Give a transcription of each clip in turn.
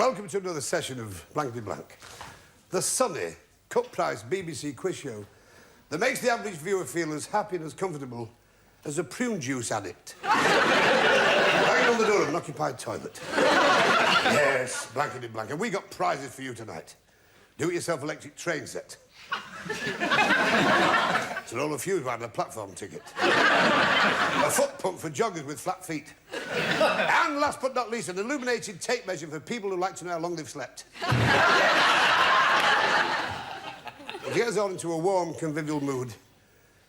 Welcome to another session of Blankety Blank. The sunny, cut-priced BBC quiz show that makes the average viewer feel as happy and as comfortable as a prune juice addict. Banging on the door of an occupied toilet. Yes, Blankety Blank. And we got prizes for you tonight. Do-it-yourself electric train set. So all of you who had a platform ticket. A foot pump for joggers with flat feet. And last but not least, an illuminated tape measure for people who like to know how long they've slept. To get us all into a warm, convivial mood,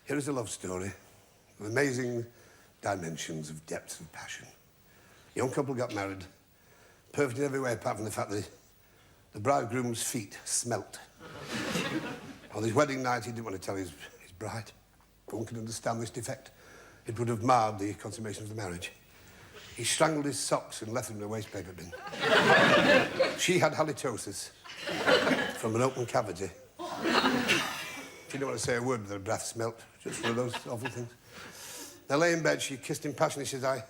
here is a love story with amazing dimensions of depth of passion. A young couple got married, perfect in every way apart from the fact that the bridegroom's feet smelt. On his wedding night, he didn't want to tell his bride. No one can understand this defect. It would have marred the consummation of the marriage. He strangled his socks and left them in a waste paper bin. She had halitosis from an open cavity. She didn't want to say a word, but her breath smelt. Just one of those awful things. They lay in bed, she kissed him passionately. She says, I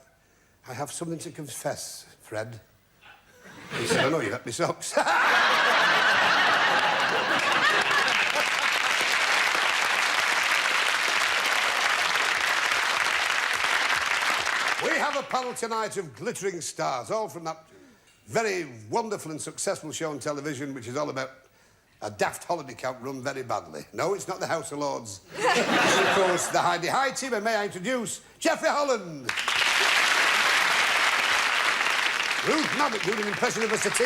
have something to confess, Fred. He said, I know, you got me socks. We have a panel tonight of glittering stars, all from that very wonderful and successful show on television, which is all about a daft holiday camp run very badly. No, it's not the House of Lords. It's, of course, the Heidi High team, and may I introduce Jeffrey Holland. Ruth Madoc doing an impression of a settee.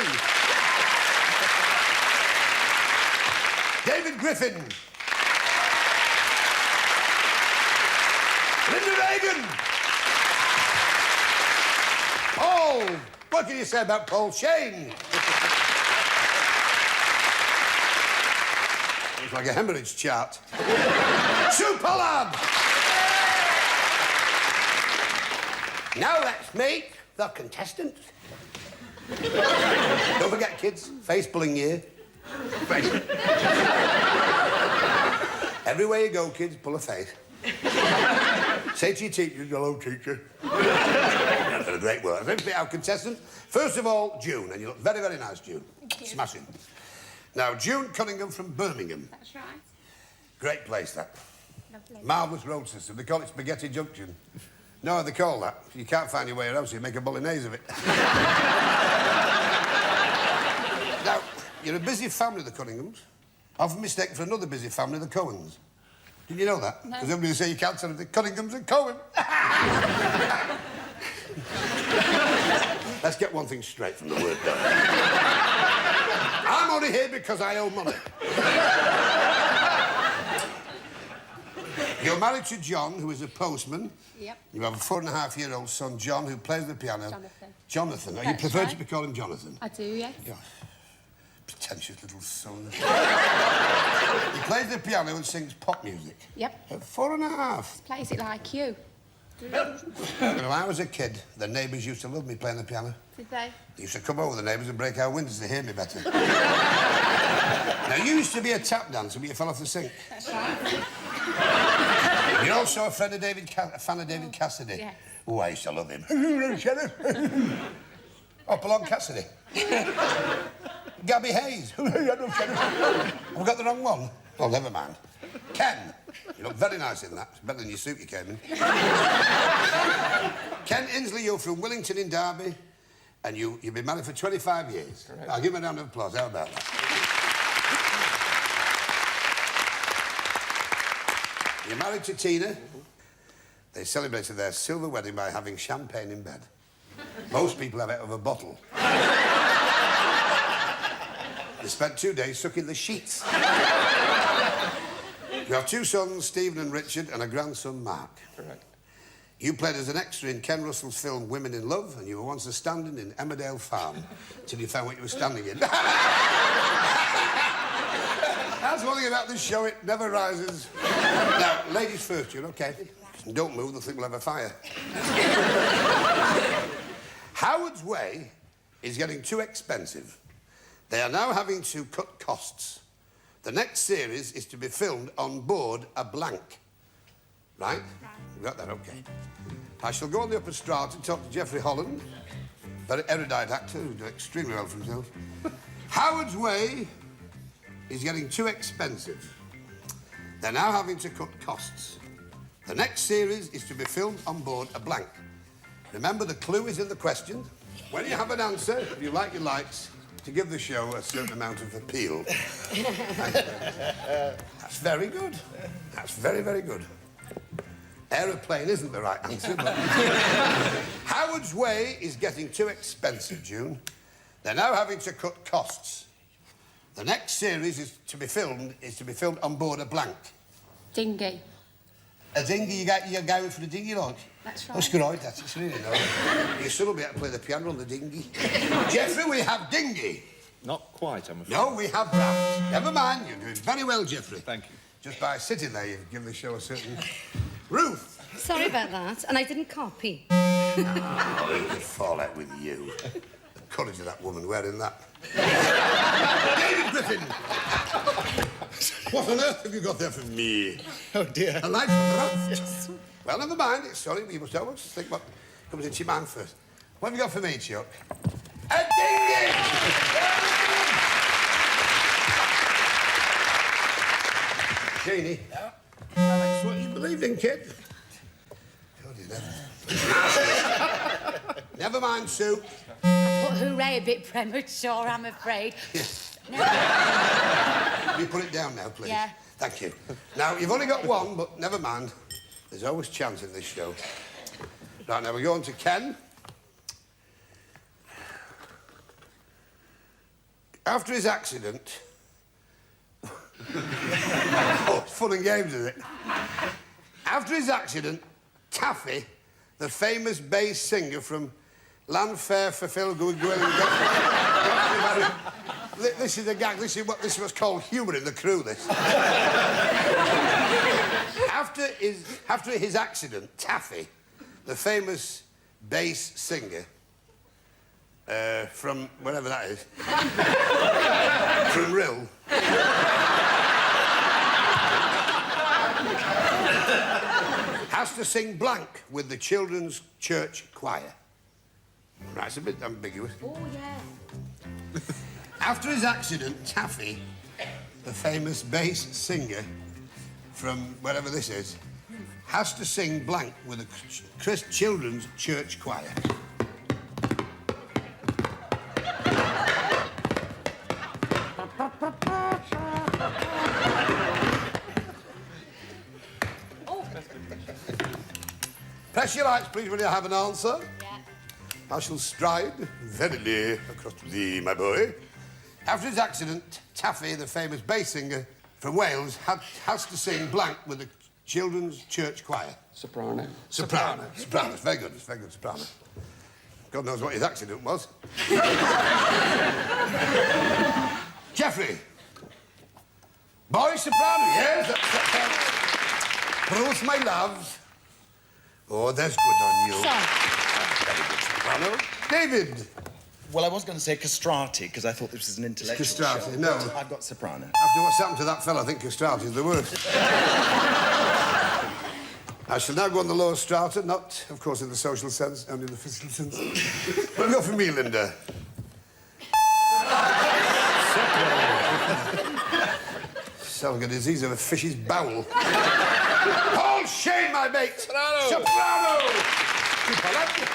David Griffin. Regan. Paul. What can you say about Paul Shane? Looks like a hemorrhage chart. Sue Pollard. Now let's meet the contestants. Don't forget, kids, face pulling year. Everywhere you go, kids, pull a face. Say to your teacher, hello, teacher. That's a great word. Let's meet our contestants. First of all, June, and you look very, very nice, June. Thank you. Smashing. Now, June Cunningham from Birmingham. That's right. Great place, that. Lovely. Marvellous road system. They call it Spaghetti Junction. No, they call that. If you can't find your way around, so you make a bolognese of it. Now, you're a busy family, the Cunninghams. Often mistaken for another busy family, the Cohens. Did you know that? No. Because everybody say you can't tell them the Cunninghams and Cohen. Let's get one thing straight from the word go. I'm only here because I owe money. You're married to John, who is a postman. Yep. You have a 4.5-year-old son, John, who plays the piano. Jonathan. Jonathan. Oh, you That's prefer right. to be called him Jonathan? I do, yes. Yeah. Pretentious little son. He plays the piano and sings pop music. Yep. At 4.5. Plays it like you. When I was a kid, the neighbours used to love me playing the piano. Did they? They used to come over, the neighbours, and break our windows to hear me better. Now, you used to be a tap dancer, but you fell off the sink. That's right. You're also a fan of David Cassidy. Yes. Oh, I used to love him. Hopalong Cassidy. Gabby Hayes. Have I got the wrong one? Oh, never mind. Ken. You look very nice in that. It's better than your suit you came in. Ken Inslee, you're from Willington in Derby, and you've been married for 25 years. Correct. I'll give him a round of applause. How about that? You're married to Tina. Mm-hmm. They celebrated their silver wedding by having champagne in bed. Most people have it over a bottle. They spent 2 days sucking the sheets. You have 2 sons, Stephen and Richard, and a grandson, Mark. Correct. You played as an extra in Ken Russell's film Women in Love, and you were once a standing in Emmerdale Farm till you found what you were standing in. That's one thing about this show, it never rises. Now, ladies first, you're okay? And don't move, they'll think we'll have a fire. Howard's Way is getting too expensive. They are now having to cut costs. The next series is to be filmed on board a blank. Right? You got that? Okay. I shall go on the upper strata and talk to Jeffrey Holland, very erudite actor who did extremely well for himself. Howard's Way is getting too expensive. They're now having to cut costs. The next series is to be filmed on board a blank. Remember, the clue is in the question. When you have an answer, if you like your lights, to give the show a certain amount of appeal. That's very good. That's very, very good. Aeroplane isn't the right answer, but... Howard's Way is getting too expensive, June. They're now having to cut costs. The next series is to be filmed on board a blank. Dinghy. A dinghy? You're going for the dinghy, like? That's right. That's good, that's really nice. Your son will be able to play the piano on the dinghy. Jeffrey, we have dinghy. Not quite, I'm afraid. No, we have that. Never mind, you're doing very well, Jeffrey. Thank you. Just by sitting there, you've given the show a certain... Ruth! Sorry about that, and I didn't copy. Oh, who could fall out with you? The courage of that woman wearing that. David Griffin! What on earth have you got there for me? Oh, dear. A light from the raft? Yes. Well, never mind. It's sorry, but you must always think what comes into your mind first. What have you got for me, Chuck? A dinghy! Jeannie? Yeah? That's what you believed in, kid. God, you never... Never mind, Sue. But hooray a bit premature, I'm afraid. Yes. No. Will you put it down now, please? Yeah. Thank you. Now, you've only got one, but never mind. There's always chance in this show. Right, now we're going to Ken. After his accident... Oh, it's fun and games, isn't it? After his accident, Taffy, the famous bass singer from Landfair for Phil This is a gag. This is what's called humour in the crew, this. After his accident, Taffy, the famous bass singer from wherever that is, from Rill, has to sing blank with the children's church choir. Right, it's a bit ambiguous. Oh, yeah. After his accident, Taffy, the famous bass singer from wherever this is, has to sing blank with the children's church choir. Press your lights, please, when you have an answer. Yeah. I shall stride verily across to thee, my boy. After his accident, Taffy, the famous bass singer from Wales, has to sing blank with the children's church choir. Soprano. Soprano. Soprano. It's very good. It's very good, soprano. God knows what his accident was. Jeffrey. Boy soprano, yes, that's Ruth, my love. Oh, that's good on you. Sorry. Very good soprano. David. Well, I was going to say castrati, because I thought this was an intellectual Castrati, show, no. but I've got soprano. After what's happened to that fella, I think castrati is the worst. I shall now go on the lower strata, not, of course, in the social sense, only in the physical sense. What have you got for me, Linda? Sounds like a disease of a fish's bowel. Paul Shane, my mate! Soprano! Soprano!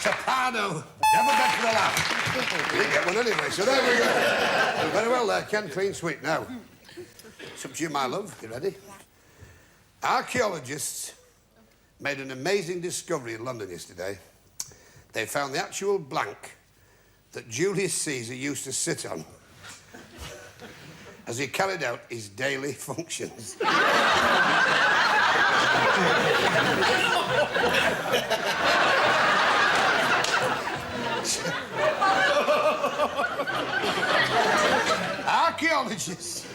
Soprano! Never bet for the laugh. You didn't get one anyway, so there we go. You're very well there, Ken. Clean sweep. Now, it's up to you, my love. You ready? Archaeologists made an amazing discovery in London yesterday. They found the actual blank that Julius Caesar used to sit on as he carried out his daily functions. Archaeologists.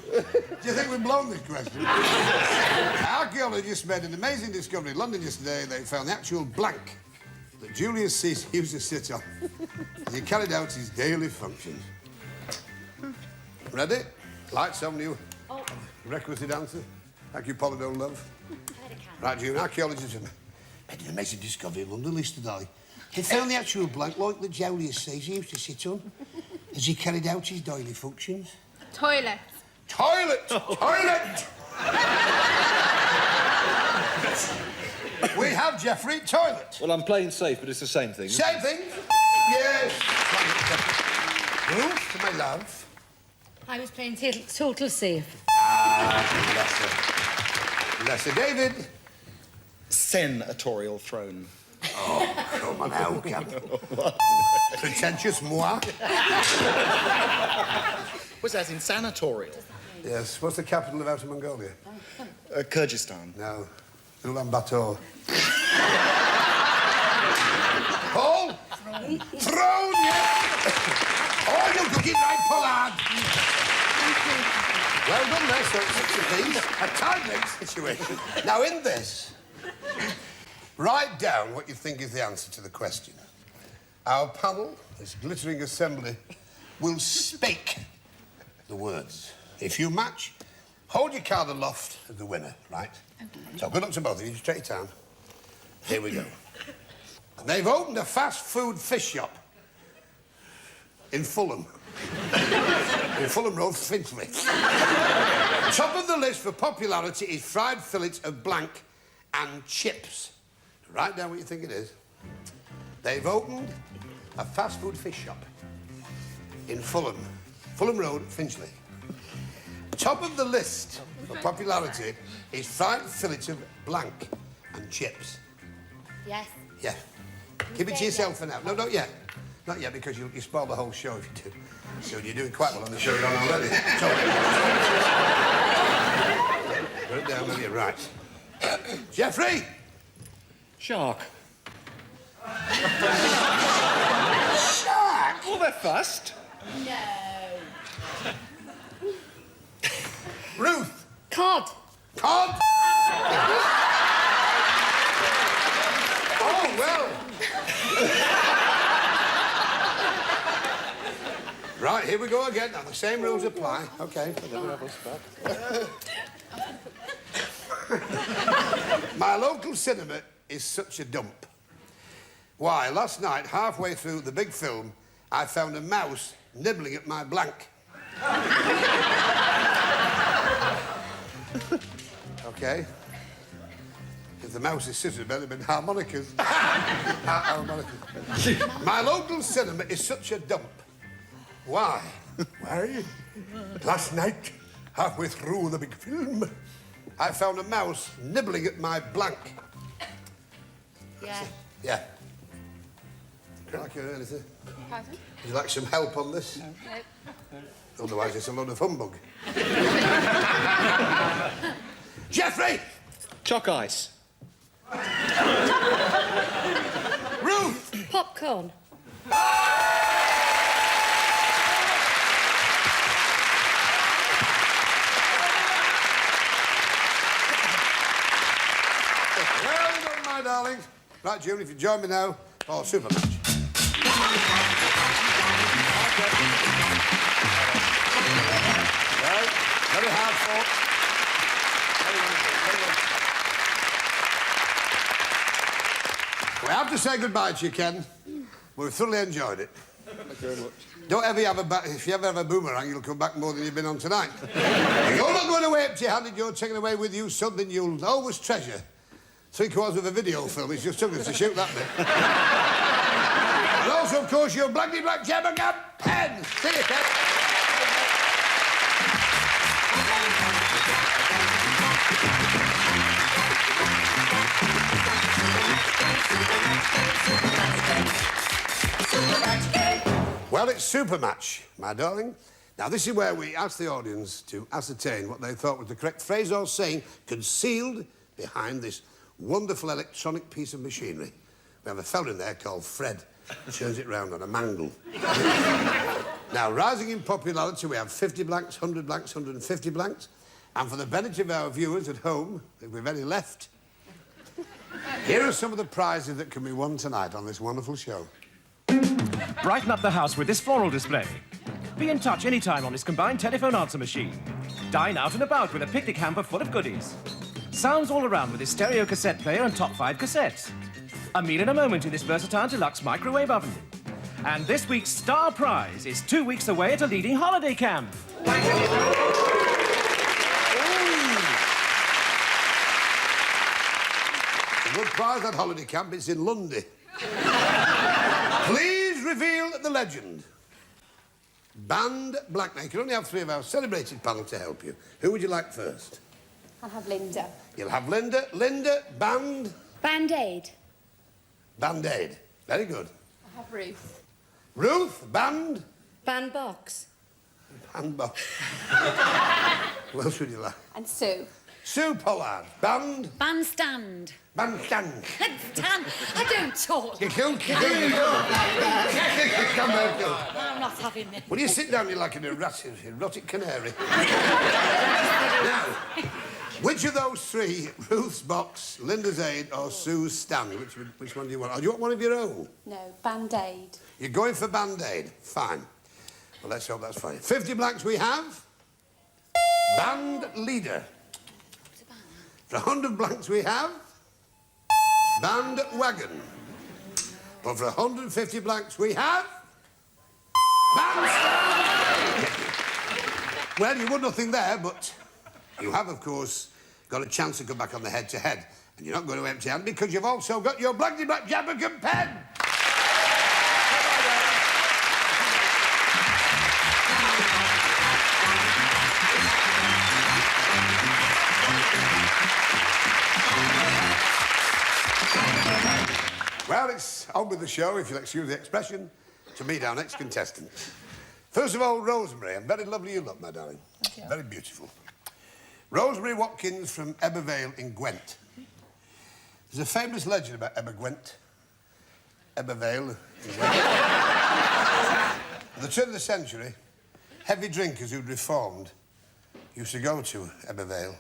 Do you think we've blown this question? Archaeologists made an amazing discovery in London yesterday. They found the actual blank that Julius Caesar used to sit on as he carried out his daily functions. Ready? Lights on you. Oh. Requisite answer. Thank you, Pollard, old love. Right, June, archaeologists have made an amazing discovery in London yesterday. He found the actual blank like the Jowlier says he used to sit on as he carried out his daily functions. Toilet. Toilet! Toilet! We have, Geoffrey, toilet. Well, I'm playing safe, but it's the same thing. Same thing? Yes. Ruth, my love. I was playing total safe. Lesser David. Senatorial throne. Oh, come on now, Cap. Pretentious moi. Was that in sanatorial? Yes. What's the capital of Outer Mongolia? Kyrgyzstan. No. Ulaanbaatar. Paul? Throne, yeah. Oh, you took it right, Pollard. Well done there, so it's 6 apiece. A tie-break situation. Now, in this, write down what you think is the answer to the question. Our panel, this glittering assembly, will speak the words. If you match, hold your card aloft as the winner, right? Okay. So good luck to both of you. Straight it down. Here we go. They've opened a fast food fish shop in Fulham. In Fulham Road, Finchley. Top of the list for popularity is fried fillets of blank and chips. Write down what you think it is. They've opened a fast food fish shop in Fulham Road, Finchley. Top of the list for popularity is fried fillets of blank and chips. Yes. Yeah. Keep it to yourself for now. No, not yet. Not yet, because you spoil the whole show if you do. So you're doing quite well on the show you're on already. So... Put it down with you, right. Geoffrey! Shark. Shark! Oh, they're fast. No. Ruth! Cod. Cod! Oh, well. Right, here we go again. Now, the same rules apply. OK. My local cinema is such a dump. Why, last night, halfway through the big film, I found a mouse nibbling at my blank. OK. If the mouse is scissors, better been harmonicas. Harmonicas. My local cinema is such a dump. Why? Why? Last night, halfway through the big film, I found a mouse nibbling at my blank. Yeah. Yeah. Like anything? Pardon? Would you like some help on this? No. Otherwise, it's a load of humbug. Geoffrey! Chalk ice. Ruth! Popcorn. Well done, my darling. Right, June, if you join me now for super match. Right, very hard fought. We have to say goodbye to you, Ken. We've thoroughly enjoyed it. Thank you very much. Don't ever have if you ever have a boomerang, you'll come back more than you've been on tonight. You're not going away empty-handed. You're taking away with you something you'll always treasure. 3/4 of a video film. It's just took us to shoot that bit. And also, of course, your Blankety Blank gem and pen. See you, Ken. Well, it's super match, my darling. Now, this is where we ask the audience to ascertain what they thought was the correct phrase or saying concealed behind this wonderful electronic piece of machinery. We have a fella in there called Fred. Turns it round on a mangle. Now, rising in popularity, we have 50 blanks, 100 blanks, 150 blanks. And for the benefit of our viewers at home, if we've any left, here are some of the prizes that can be won tonight on this wonderful show. Brighten up the house with this floral display. Be in touch anytime on this combined telephone answer machine. Dine out and about with a picnic hamper full of goodies. Sounds all around with this stereo cassette player and top 5 cassettes. A meal in a moment in this versatile deluxe microwave oven. And this week's star prize is 2 weeks away at a leading holiday camp. The good prize at holiday camp is in Lundy. Please reveal the legend. Band Black. Now, you can only have 3 of our celebrated panel to help you. Who would you like first? I'll have Linda. You'll have Linda. Linda, band. Band-Aid. Band-Aid. Very good. I'll have Ruth. Ruth, band. Bandbox. Handbox. Who else would you like? And Sue. Sue Pollard, band. Bandstand. Bandstand. Stan, I don't talk. You go. Come on, go. I'm not having this. Will you sit down? You're like an erotic canary. Now, which of those 3, Ruth's box, Linda's aid, or Sue's stand? Which one do you want? Or do you want one of your own? No, Band-Aid. You're going for Band-Aid. Fine. Well, let's hope that's fine. 50 blanks we have. Band leader. For 100 blanks we have. Band wagon. But for 150 blanks we have. Bandstand. Well, you won nothing there, but you have, of course, got a chance to come back on the head-to-head. And you're not going to empty-handed because you've also got your Blankety Blank Jabbergan pen. Well, it's on with the show, if you'll excuse the expression, to meet our next contestant. First of all, Rosemary. And very lovely you look, my darling. Thank you. Very beautiful. Rosemary Watkins from Ebervale in Gwent. There's a famous legend about Ebervale in Gwent. At the turn of the century, heavy drinkers who'd reformed used to go to Ebervale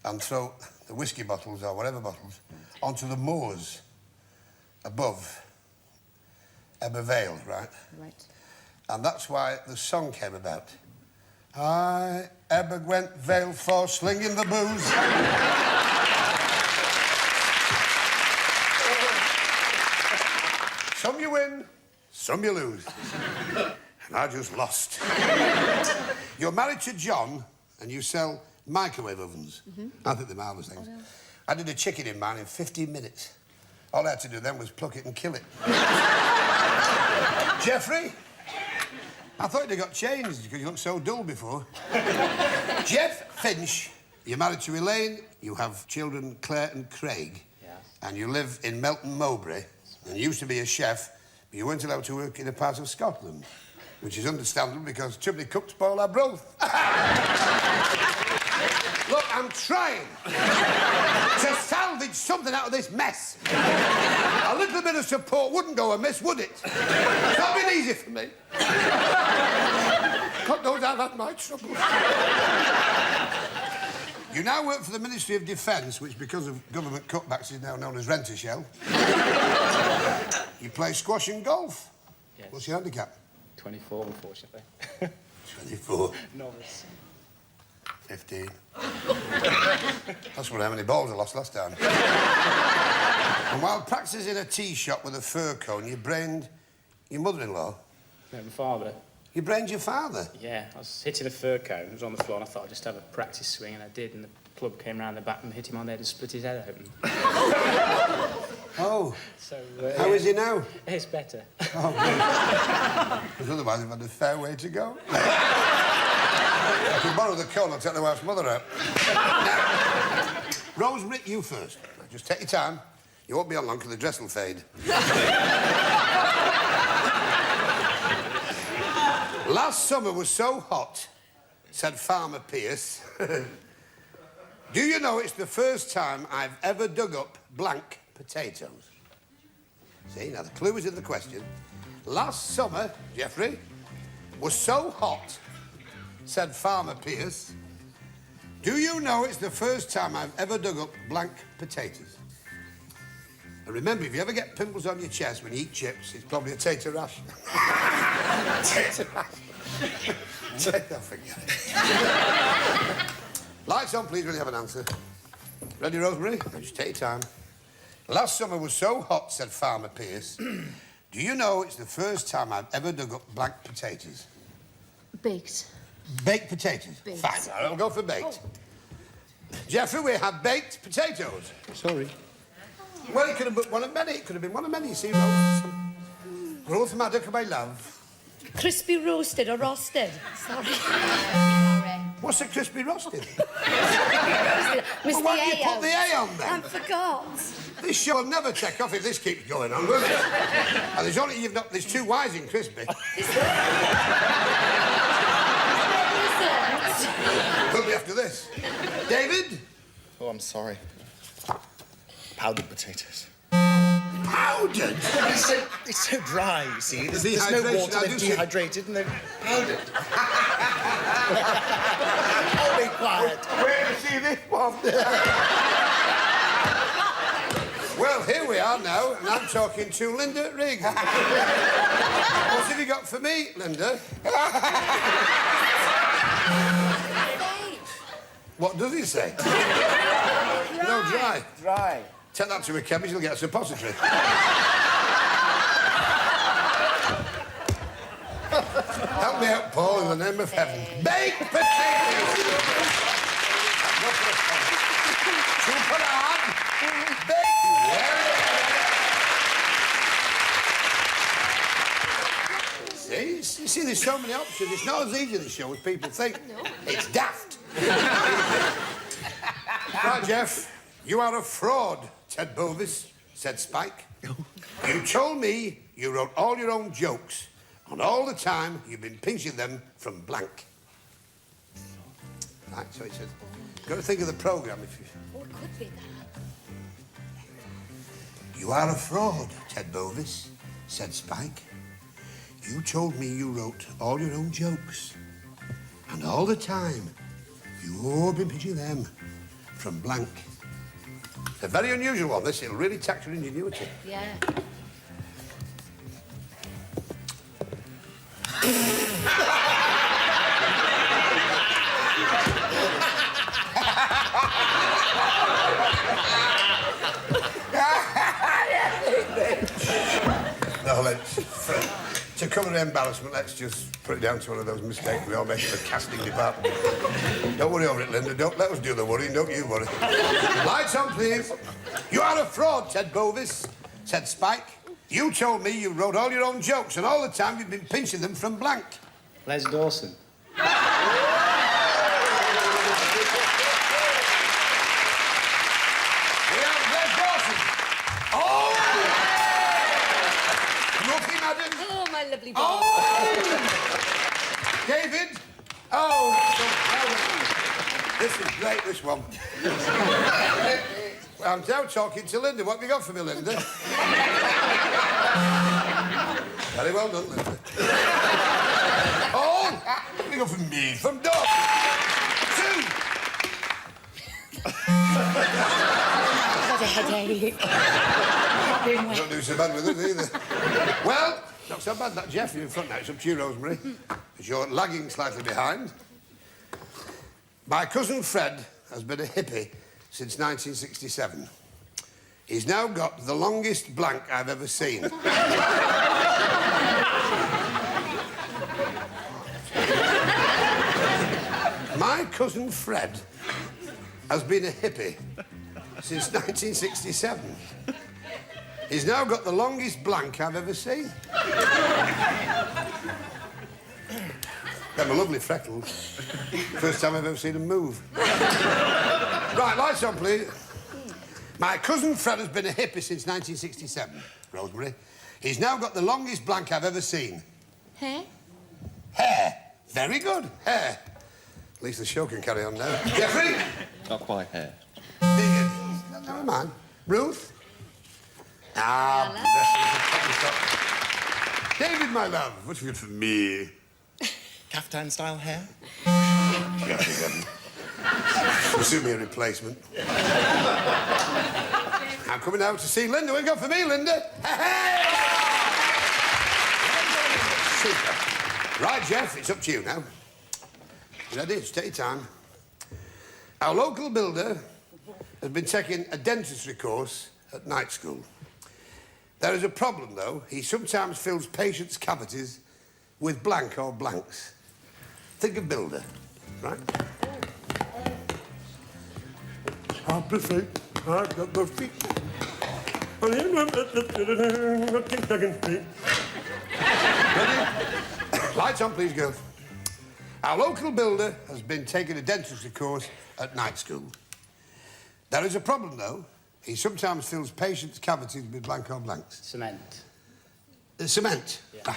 and throw the whiskey bottles, or whatever bottles, onto the moors above Ebervale, right? Right. And that's why the song came about. I ever went Vale for slinging the booze. Some you win, some you lose. And I just lost. You're married to John and you sell microwave ovens. I think they're marvellous things. I did a chicken in mine in 15 minutes. All I had to do then was pluck it and kill it. Jeffrey? I thought you got changed because you looked so dull before. Jeff Finch, you're married to Elaine, you have children Claire and Craig, and you live in Melton Mowbray, and you used to be a chef, but you weren't allowed to work in a part of Scotland, which is understandable because too many cooks spoil our broth. Look, I'm trying to salvage something out of this mess. A little bit of support wouldn't go amiss, would it? It's not been easy for me. God knows I've had my troubles. You now work for the Ministry of Defence, which, because of government cutbacks, is now known as Rent-a-Shell. You play squash and golf. Yes. What's your handicap? 24, unfortunately. 24. Novice. 15. That's what how many balls I lost last time. And while practising in a tea shop with a fur cone, you brained your mother-in-law. No, my father. You brained your father. Yeah, I was hitting a fur cone. It was on the floor, and I thought I'd just have a practice swing, and I did. And the club came round the back and hit him on the head and split his head open. Oh. So. How is he now? It's better. Oh, because otherwise I've had a fair way to go. I can borrow the cone, I'll take the wife's mother out. Now, Rosemary, you first. Just take your time. You won't be on long because the dress will fade. Last summer was so hot, said Farmer Pierce. Do you know it's the first time I've ever dug up blank potatoes? See, now the clue is in the question. Last summer, Jeffrey, was so hot, said Farmer Pierce. Do you know it's the first time I've ever dug up blank potatoes? And remember, if you ever get pimples on your chest when you eat chips, it's probably a tater rash. Tater rash. Don't forget it. Lights on, please, when you have an answer. Ready, Rosemary? Now just take your time. Last summer was so hot, said Farmer Pierce. Do you know it's the first time I've ever dug up blank potatoes? Baked. Baked potatoes? Baked. Fine, I'll go for baked. Jeffrey, we have baked potatoes. Sorry. Well, it could have been one of many. It could have been one of many. You see, Ruth Madoc, my love. Crispy roasted or roasted? Sorry. What's a crispy roasted? Missed Well, why do you put the A on I then? forgot. This show will never take off if this keeps going on, will it? And there's two Y's in crispy. Will be after this. David? Oh, I'm sorry. Powdered potatoes. Powdered? It's so dry, you see. There's no Dehydration, water, I they're do see. dehydrated and they're powdered. Oh, be quiet. Where to see this one? Well, here we are now, and I'm talking to Linda Regan. What have you got for me, Linda? What does he say? No, dry. Dry. Take that to a chemist, you'll get a suppository. Help me out, Paul, in the name of heaven. Baked potatoes! To Pollard. Baked. See, you see, there's so many options. It's not as easy, this show, as people think. No. It's daft. Right, Jeff, you are a fraud, Ted Bovis, said Spike. You told me you wrote all your own jokes, and all the time you've been pinching them from blank. Right, so it says, you've got to think of the programme if you... Oh, it could be that. You are a fraud, Ted Bovis, said Spike. You told me you wrote all your own jokes, and all the time you've been pinching them from blank. It's a very unusual one, this. It'll really tax your ingenuity. Yeah. No, to cover the embarrassment, let's just put it down to one of those mistakes we all make in the casting department. Don't worry over it, Linda. Don't let us do the worrying, don't you worry. Lights on, please. You are a fraud, Ted Bovis, said Spike. You told me you wrote all your own jokes, and all the time you've been pinching them from blank. Les Dawson. We have Les Dawson. Oh! Ruth Madoc. Oh, my lovely boy. Oh! David. Oh, so this is great, this one. Well, I'm now talking to Linda. What have you got for me, Linda? Very well done, Linda. Oh! What have you got for me? From Doc. 2. Got a headache. Don't do so bad with it either. Well, not so bad, that Jeff. You're in front now. It's up to you, Rosemary. As you're lagging slightly behind. My cousin Fred has been a hippie since 1967. He's now got the longest blank I've ever seen. My cousin Fred has been a hippie since 1967. He's now got the longest blank I've ever seen. Them are lovely freckles. First time I've ever seen them move. Right, lights on, please. My cousin Fred has been a hippie since 1967, Rosemary. He's now got the longest blank I've ever seen. Hair? Hair. Very good. Hair. At least the show can carry on now. Jeffrey? Not quite hair. Regan? Never mind. Ruth? Ah, David, my love, what's good for me? Caftan-style hair? Will suit me a replacement. I'm coming out to see Linda. What you got for me, Linda? Hey! Super. Right, Jeff, it's up to you now. Ready? Just take your time. Our local builder has been taking a dentistry course at night school. There is a problem, though. He sometimes fills patients' cavities with blank or blanks. Think of builder, right? I've got the feet. Ready? Lights on, please, girls. Our local builder has been taking a dentistry course at night school. There is a problem, though. He sometimes fills patients' cavities with blank or blanks. Cement. Cement? Yeah.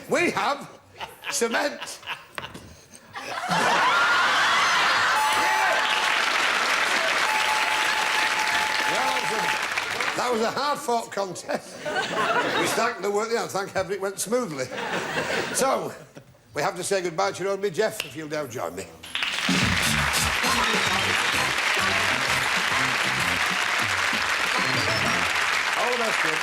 We have cement. That was a hard-fought contest. We thank the work, thank heaven it went smoothly. So, we have to say goodbye to your only Jeff, if you'll now join me. All the best, kid.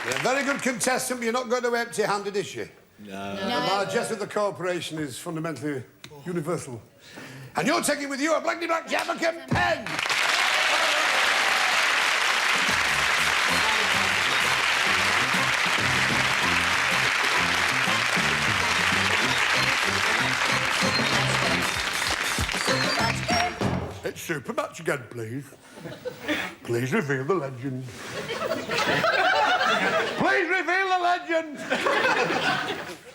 You're a very good contestant, but you're not going to empty-handed, is she? No. The largesse of the corporation is fundamentally universal. And you're taking with you a Blankety Blank Jamaican pen! It's super much again, please. Please reveal the legend. Please reveal the legend!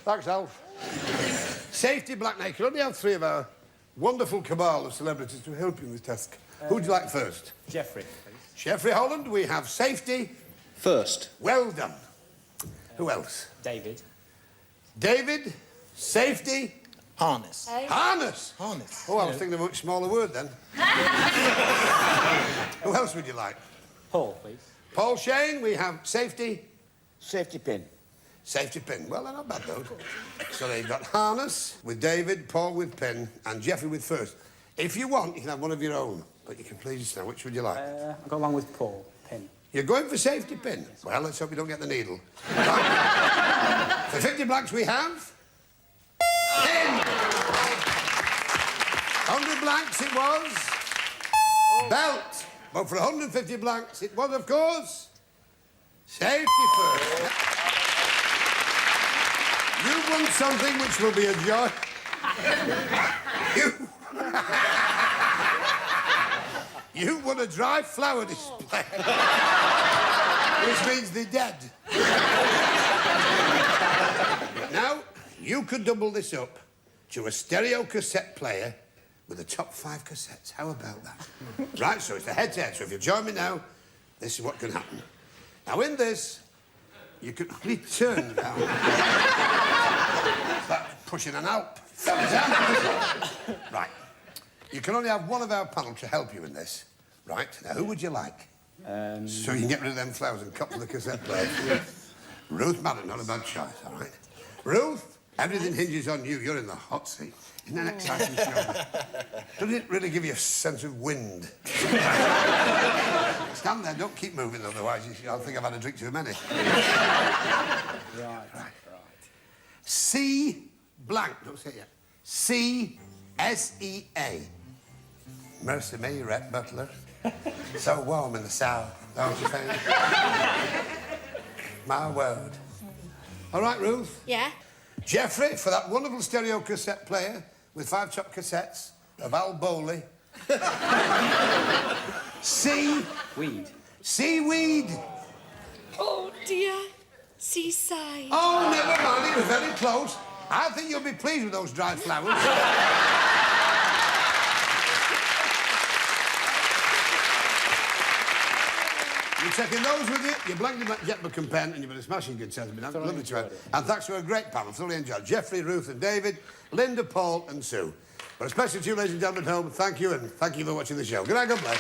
Thanks, Alf. Safety Black. Now, you can only have 3 of our wonderful cabal of celebrities to help you in this task. Who'd you like first? Jeffrey, please. Jeffrey Holland, we have safety. First. Well done. Who else? David. David, safety. Harness. Harness. Harness. Oh, I was thinking of a much smaller word then. Who else would you like? Paul, please. Paul Shane, we have safety. Safety pin. Safety pin. Well, they're not bad, those. So they've got harness with David, Paul with pin, and Jeffrey with first. If you want, you can have one of your own, but you can please just know which would you like. I'll go along with Paul. Pin. You're going for safety pin? Well, let's hope you don't get the needle. Right. For 50 blanks we have... pin! 100 blanks it was. Belt. But for 150 blanks it was, of course... safety first. You've won something which will be a joy. You won a dry flower display. Which means they're dead. Now, you could double this up to a stereo cassette player with the top 5 cassettes. How about that? Right, so it's a head-to-head. So if you join me now, this is what can happen. Now, in this, you can only turn down. It's like pushing an Alp. Right. You can only have one of our panel to help you in this. Right. Now, who would you like? So you can get rid of them flowers and cut for the cassette player. Ruth Madoc, not a bad choice, all right? Ruth, everything hinges on you. You're in the hot seat. Isn't that an exciting show? Doesn't it really give you a sense of wind? Stand there, don't keep moving, otherwise I'll think I've had a drink too many. Right. C blank, don't say it yet. C-S-E-A. Mercy me, Rhett Butler. So warm in the south, don't you think? My word. All right, Ruth? Yeah? Jeffrey, for that wonderful stereo cassette player with 5 top cassettes of Al Bowley. Weed. Seaweed. Oh, dear. Seaside. Oh, never mind, it was very close. I think you'll be pleased with those dried flowers. You're taking those with you, your Blankety Blank Jetbook and pen, and you've been a smashing good set. It's been lovely to have. And thanks to a great panel, thoroughly enjoyed. Jeffrey, Ruth and David, Linda, Paul and Sue. But especially to you, ladies and gentlemen at home, thank you, and thank you for watching the show. Good night, God bless.